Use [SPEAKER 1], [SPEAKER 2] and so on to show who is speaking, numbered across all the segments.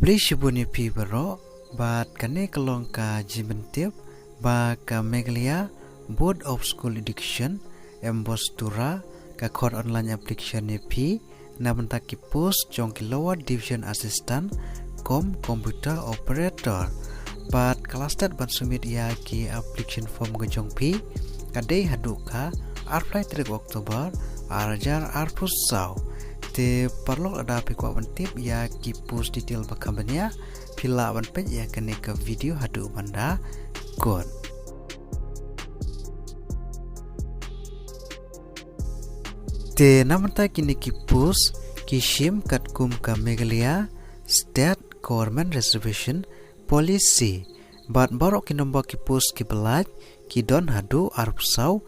[SPEAKER 1] Beli shibuni pi baro bat kane kelong ka jibentip ba ka Meglia Board of School Education embostura ka kod online application ni pi na bentaki post jong ki lower division assistant computer operator bat kalastat ban sumit ya ki application form gejong pi kadai haduka arfly 3 Oktober arajar arpusau te perlu ada pikwa bentip ya ki post detail bakambanya pila ban pej ya kene ke video hadu banda god te namanta kini ki post ki shim katkum ka Meglia State Government Reservation Policy bat barok ki nombor ki post ki belaj ki don hadu arpusau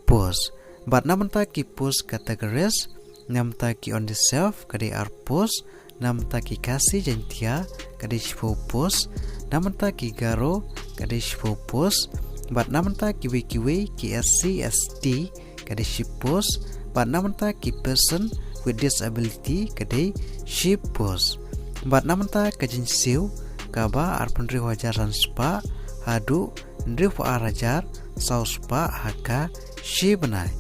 [SPEAKER 1] post bat namanta ki post categories namta ki on the shelf kadi arpos namta ki kasi jentia kadi shpopos namta ki garo kadi shpopos bat namta ki wikiwe ki SC/ST kadi shipos bat namta ki person with disability kadi shipos bat namta ka jinsiu kaba arpundri wajaran spa hadu ndri arajar sauspa haka shibnai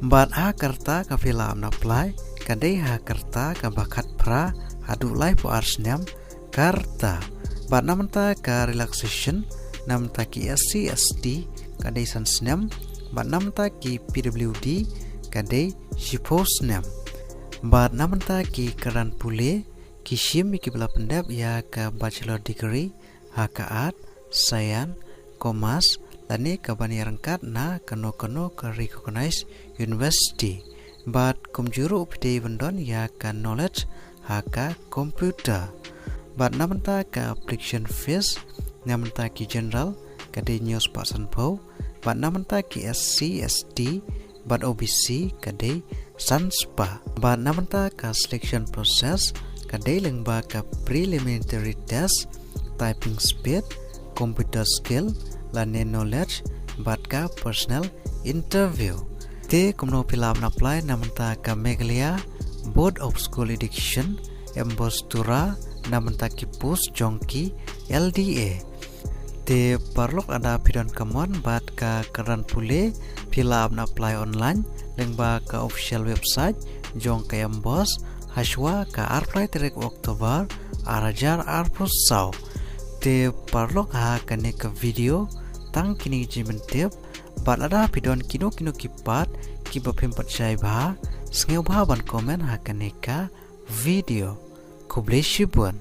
[SPEAKER 1] bat ha karta ka filam na play kadai ha karta ka bakat pra hadu lai po arsnyam karta bat namanta ka relaxation namta ki SC/ST kadai sansnyam bat namta ki PWD kadai shiposnyam bat namanta ki karan pule ki shim ki bela pendap ya ka bachelor degree ha ka art science commerce lani kabani rangkat na kano ka recognized university bat kumjuru update vendon ya ka knowledge haka computer bat namanta ka application fees namanta ki general kade news person po bat namanta ki SC/ST bat OBC kade sanspa bat namanta ka selection process kade lengba ka preliminary test typing speed computer skill lane knowledge bat ka personal interview te kumno pilap na apply namanta ka Meglia Board of School Education embostura namanta ki post jongki LDA te parlok ada pidon kamon bat ka karan pule pilap na apply online lengba ka official website jong ka embos haswa ka arfly 3 Oktober arajar arpusau te parlok ha kane ka video tang kini jimentip bat ada pidon kino kipat ki bapim patjai ba sngeu ba ban komen ha kane ka video kubleshibun